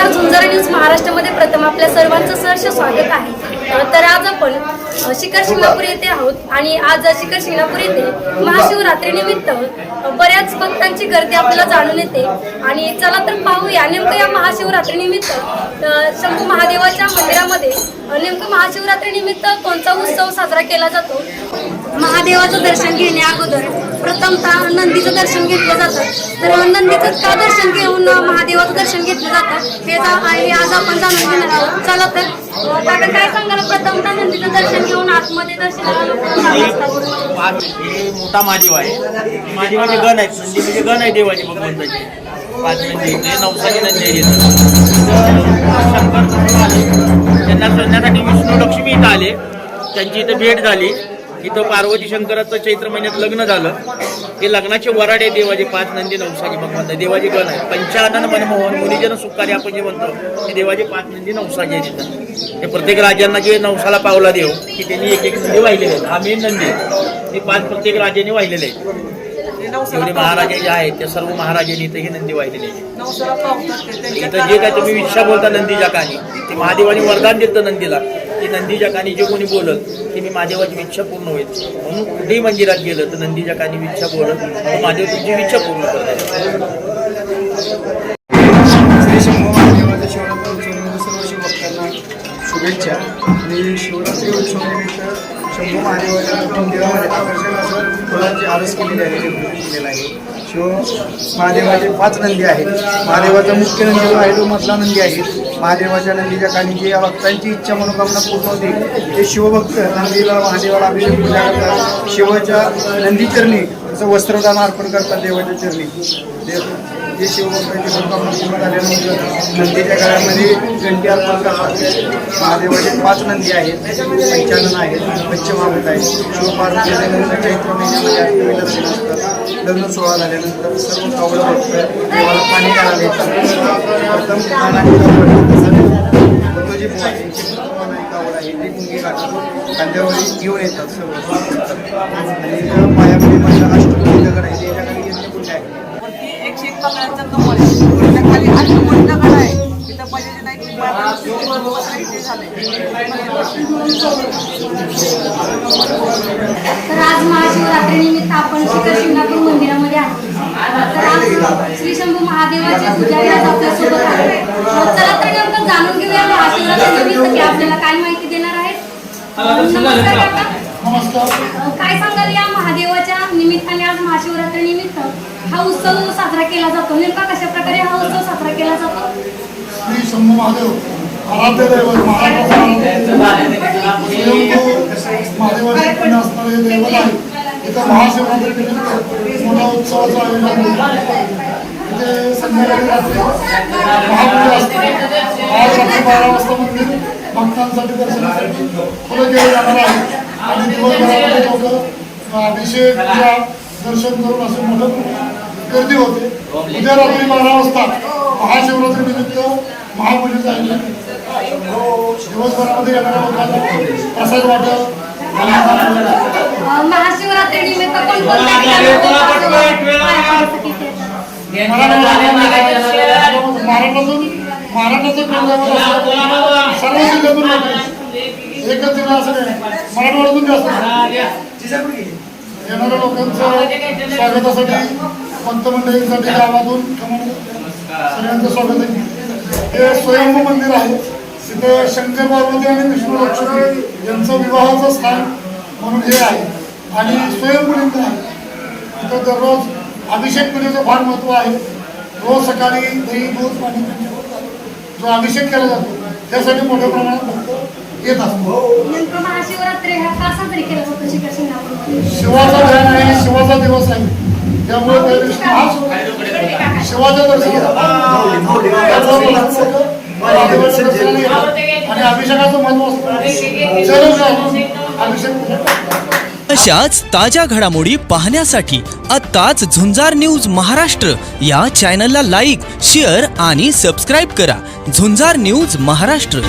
नमस्कार, झुंजार न्यूज महाराष्ट्रामध्ये प्रथम आपल्या सर्वांचं सहर्ष स्वागत आहे। तर आज आपण शिखर शिंगणापूर येथे आहोत आणि आज शिखर शिंगणापूर येथे महाशिवरात्रीनिमित्त बऱ्याच भक्तांची गर्दी आपल्याला जाणून येते आणि चला तर पाहूया नेमकं या महाशिवरात्रीनिमित्त शंभू महादेवाच्या मंदिरामध्ये नेमकं महाशिवरात्रीनिमित्त कोणता उत्सव साजरा केला जातो। महादेवाचं दर्शन घेण्या अगोदर प्रथमतः नंदीचं दर्शन घेतलं जातं। तर नंदीचं का दर्शन घेऊन महादेवाचं दर्शन घेतलं जातं हे आज आपण जाणून घेणार आहोत। चला तर काका काय सांगाल, प्रथमतः नंदीचं दर्शन घेऊन आतमध्ये दर्शनाला लोक मोठा महादेव आहे। महादेवाचे गण आहेत, नंदी म्हणजे गण आहे देवाचे भगवंताचे। 5 नंदी नवसाची नंदी त्यांना शोधण्यासाठी विष्णू लक्ष्मी इथं आले, त्यांची इथं भेट झाली। इथं पार्वती शंकराचं चैत्र महिन्यात लग्न झालं। हे लग्नाचे वराडे देवाचे 5 नंदी नवसाचे भगवंत देवाचे गण आहे। पंचानन मनमोहन मुनिजन सुखारी आपण जे म्हणतो ते देवाचे 5 नंदी नवसाचे आहेत। तिथं ते प्रत्येक राजांना जे नवसाला पावला देव की त्यांनी एक नंदी वाहिलेले आहेत। हा मेन नंदी ते 5 प्रत्येक राजाने वाहिलेले आहेत। जेवढे महाराजे जे आहेत त्या सर्व महाराजांनी इथं हे नंदी वाहिलेले आहेत। इथं जे काय तुम्ही इच्छा बोलता नंदीच्या कानी ते महादेवाने वरदान देतं नंदीला की नंदीच्या कानी जे कोणी बोलत ते मी महादेवाची इच्छा पूर्ण होईल। म्हणून कुठेही मंदिरात गेलं तर नंदीच्या कानी इच्छा बोलत महादेव तुमची इच्छा पूर्ण करतात। श्री शंभू महादेवाच्या शिवरात्री सर्व शिवभक्तांना शुभेच्छा। आणि शिवरात्री उत्सवानिमित्त शंभू महादेवाच्या मंदिरामध्ये आकर्षण असं फुलांची आरस केलेली आहे। शिव महादेवाचे 5 नंदी आहेत। महादेवाचा मुख्य नंदी जो आहे तो मधला नंदी आहे। महादेवाच्या नंदीच्या कानी जी या भक्तांची इच्छा मनोकामना पूर्ण होते ते शिवभक्त नंदीला महादेवाला अभिषेक पूजा करतात। शिवाच्या नंदी चरणी त्याचं वस्त्रदान अर्पण करतात देवाच्या चरणी। जे शिवभक्तांची मनोकामना पूर्ण झाल्यानंतर नंदीच्या गळ्यामध्ये घंटी अर्पण करतात। महादेवाचे 5 नंदी आहेत, पंचानन आहेत, पंचमहाभूत आहेत। शिवपार्वतीच्या लग्न चैत्र महिन्यामध्ये दर्शन असतात। लग्न सोहळा झाल्यानंतर सर्व कावड भक्त देवाला पाणी घालायला येतात। प्रथम जी बुवा यांची कावड आहे ती गुंगी घालून खांद्यावरी घेऊन येतात सर्व। आणि पायामध्ये माझ्या अष्टभुज दगड आहे त्याच्याखाली घेतले कुठे आहे 101 पकडांचा कमर आहे, त्या खाली अष्टभुज दगड आहे। तिथं पहिले नाही तर आज महाशिवरात्रीनिमित्त आपण शिखर शिंगणापूर मंदिरामध्ये आहोत। तर आज श्री शंभू महादेवाचे पुजारी आज आपल्यासोबत आहेत। चला तर नेमकं जाणून घेऊया महाशिवरात्रीनिमित्त की आपल्याला काय माहिती देणार आहेत। नमस्कार काका, काय सांगाल या महादेवाच्या निमित्ताने आज महाशिवरात्री निमित्त हा उत्सव साजरा केला जातो, नेमका कशा प्रकारे हा उत्सव साजरा केला जातो। श्री शंभू महादेव आराध्य दैवत महाराष्ट्राचे महादेवाचे पुण्य असणारे दैवत आहे। इथं महाशिवरात्री मोठा उत्सवाचं आयोजन आहे। इथे संध्याकाळी रात्री महापूजा असते। आज रात्री 12 वाजता मंदिर भक्तांसाठी दर्शनासाठी खुलं केलं जाणार आहे आणि दिवसभरामध्ये लोक अभिषेक पूजा दर्शन करून असे मोठं गर्दी होते। उद्या रात्री 12 वाजता महाशिवरात्री निमित्त महापूजेचं आयोजन दिवसभरामध्ये येणाऱ्या लोकांना प्रसाद वाटप महाशिवरात्री निमित्त महाराष्ट्राचं सर्व जिल्ह्यातून एकच जिल्हा असं नाही, मराठवाड्यातून जास्त येणाऱ्या लोकांचं स्वागतासाठी पंतमंडळींसाठी गावातून सगळ्यांचं स्वागत आहे। हे स्वयंभू मंदिर आहे। तिथे शंकर पार्वती आणि विष्णू लक्ष्मी यांचं विवाहाचं स्थान म्हणून हे आहे आणि स्वयंपूलिंग आहे। तिथं दररोज अभिषेक पूजेचं फार महत्त्व आहे। रोज सकाळी दही दूध पाणी जो अभिषेक केला जातो त्यासाठी मोठ्या प्रमाणात भक्त येत असतो। महाशिवरात्री हा का साजरी केला जातो शिखर शिंगणापूर? शिवाचा ध्यान आहे, शिवाचा दिवस आहे, त्यामुळे त्या दिवशी शिवाचं दर्शन आणि अभिषेकाचं महत्व असतं। अभिषेक अशाच ताज्या घडामोडी पाहण्यासाठी आत्ताच झुंजार न्यूज महाराष्ट्र या चॅनलला लाईक, शेअर आणि सबस्क्राईब करा। झुंजार न्यूज महाराष्ट्र।